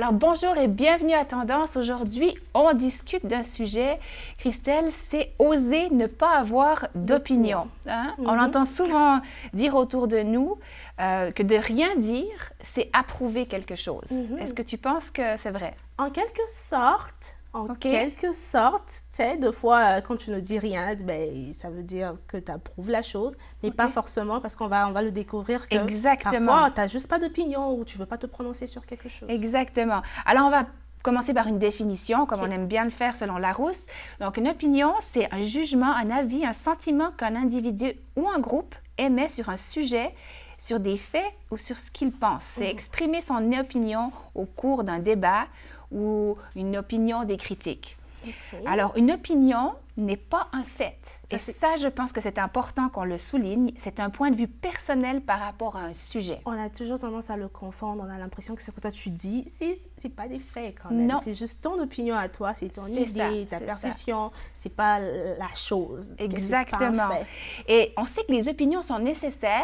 Alors bonjour et bienvenue à Tendance. Aujourd'hui, on discute d'un sujet, Christelle, c'est oser ne pas avoir d'opinion. Hein? On entend souvent dire autour de nous que de rien dire, c'est approuver quelque chose. Est-ce que tu penses que c'est vrai? En quelque sorte. Tu sais, des fois, quand tu ne dis rien, ben, ça veut dire que tu approuves la chose, mais pas forcément parce qu'on va le découvrir que parfois, tu n'as juste pas d'opinion ou tu ne veux pas te prononcer sur quelque chose. Exactement. Alors, on va commencer par une définition, comme on aime bien le faire selon Larousse. Donc, une opinion, c'est un jugement, un avis, un sentiment qu'un individu ou un groupe émet sur un sujet, sur des faits ou sur ce qu'il pense. C'est exprimer son opinion au cours d'un débat ou une opinion des critiques. Alors, une opinion n'est pas un fait. Et ça, je pense que c'est important qu'on le souligne. C'est un point de vue personnel par rapport à un sujet. On a toujours tendance à le confondre. On a l'impression que ce que toi tu dis, c'est pas des faits quand même. Non. C'est juste ton opinion à toi, c'est ton idée, ta perception. C'est pas la chose. Exactement. Et on sait que les opinions sont nécessaires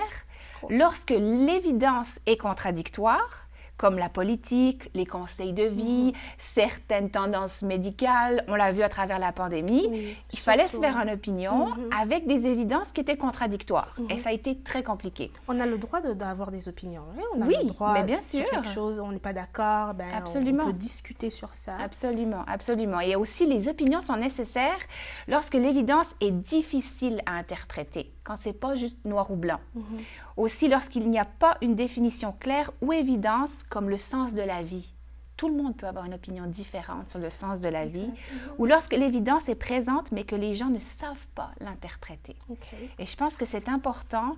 lorsque l'évidence est contradictoire, comme la politique, les conseils de vie, certaines tendances médicales. On l'a vu à travers la pandémie. Il fallait se faire une opinion avec des évidences qui étaient contradictoires. Et ça a été très compliqué. On a le droit d'avoir des opinions. Hein? On a le droit, mais bien sûr. Quelque chose, on n'est pas d'accord, ben, on peut discuter sur ça. Absolument, absolument. Et aussi, les opinions sont nécessaires lorsque l'évidence est difficile à interpréter, quand ce n'est pas juste noir ou blanc. Aussi, lorsqu'il n'y a pas une définition claire ou évidence, comme le sens de la vie. Tout le monde peut avoir une opinion différente sur le sens de la vie, ou lorsque l'évidence est présente, mais que les gens ne savent pas l'interpréter. Et je pense que c'est important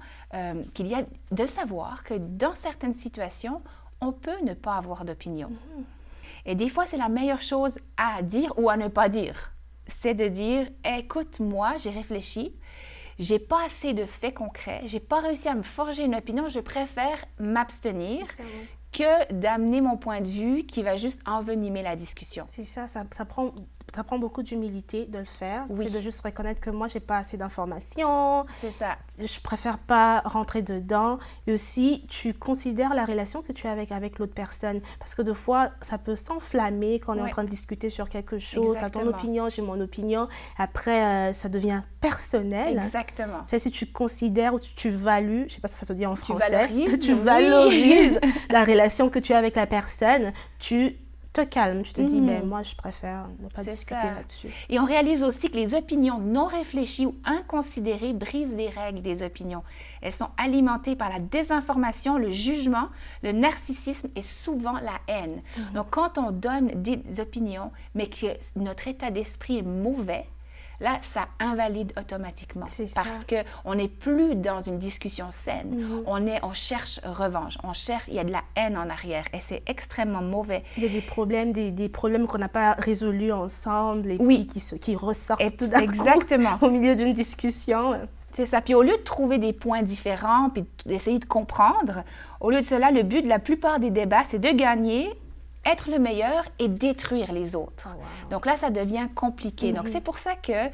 qu'il y a de savoir que dans certaines situations, on peut ne pas avoir d'opinion. Et des fois, c'est la meilleure chose à dire ou à ne pas dire. C'est de dire, écoute, moi, j'ai réfléchi, j'ai pas assez de faits concrets, j'ai pas réussi à me forger une opinion, je préfère m'abstenir que d'amener mon point de vue qui va juste envenimer la discussion. C'est ça prend beaucoup d'humilité de le faire, c'est de juste reconnaître que moi, j'ai pas assez d'informations. C'est ça. Je préfère pas rentrer dedans. Et aussi, tu considères la relation que tu as avec l'autre personne. Parce que des fois, ça peut s'enflammer quand on est en train de discuter sur quelque chose. Tu as ton opinion, j'ai mon opinion. Après, ça devient personnel. Exactement. C'est si tu considères ou tu values, je sais pas si ça se dit en français. Tu valorises la relation que tu as avec la personne. Tu te calmes, tu te dis, ben, moi, je préfère ne pas discuter là-dessus. Et on réalise aussi que les opinions non réfléchies ou inconsidérées brisent les règles des opinions. Elles sont alimentées par la désinformation, le jugement, le narcissisme et souvent la haine. Donc, quand on donne des opinions, mais que notre état d'esprit est mauvais, là, ça invalide automatiquement parce qu'on n'est plus dans une discussion saine. On cherche revanche, il y a de la haine en arrière et c'est extrêmement mauvais. Il y a des problèmes qu'on n'a pas résolus ensemble et puis qui ressortent tout d'un coup au milieu d'une discussion. C'est ça. Puis au lieu de trouver des points différents puis d'essayer de comprendre, au lieu de cela, le but de la plupart des débats, c'est de gagner, être le meilleur et détruire les autres. Donc là, ça devient compliqué. Donc c'est pour ça que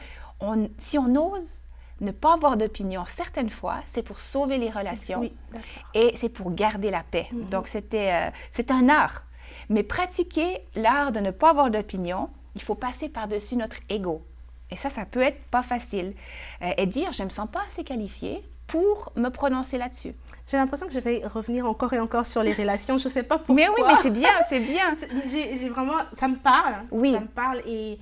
si on ose ne pas avoir d'opinion, certaines fois, c'est pour sauver les relations et c'est pour garder la paix. Donc c'est un art. Mais pratiquer l'art de ne pas avoir d'opinion, il faut passer par-dessus notre ego. Et ça peut être pas facile. Et dire, je ne me sens pas assez qualifiée pour me prononcer là-dessus. J'ai l'impression que je vais revenir encore et encore sur les relations. Je ne sais pas pourquoi. Mais oui, mais c'est bien. J'ai vraiment... Ça me parle. Oui. Ça me parle et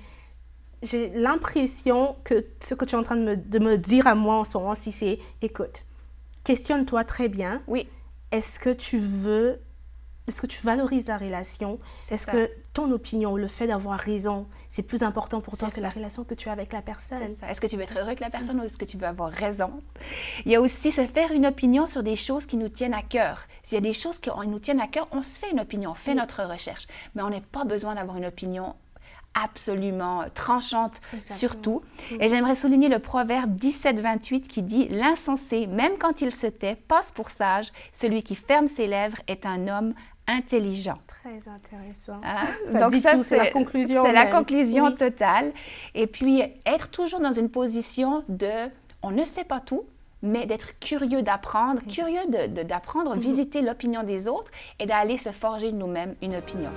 j'ai l'impression que ce que tu es en train de me dire à moi en ce moment, c'est, écoute, questionne-toi très bien. Oui. Est-ce que tu valorises la relation? Est-ce que ton opinion, le fait d'avoir raison, c'est plus important pour toi que la relation que tu as avec la personne? Est-ce que tu veux être heureux avec la personne ou est-ce que tu veux avoir raison? Il y a aussi se faire une opinion sur des choses qui nous tiennent à cœur. S'il y a des choses qui nous tiennent à cœur, on se fait une opinion, on fait notre recherche. Mais on n'a pas besoin d'avoir une opinion absolument tranchante sur tout. Et j'aimerais souligner le proverbe 17-28 qui dit « L'insensé, même quand il se tait, passe pour sage. Celui qui ferme ses lèvres est un homme intelligent. » Très intéressant. Donc dit tout, c'est la conclusion. C'est la conclusion totale. Et puis, être toujours dans une position de « on ne sait pas tout », mais d'être curieux d'apprendre, d'apprendre, visiter l'opinion des autres et d'aller se forger nous-mêmes une opinion.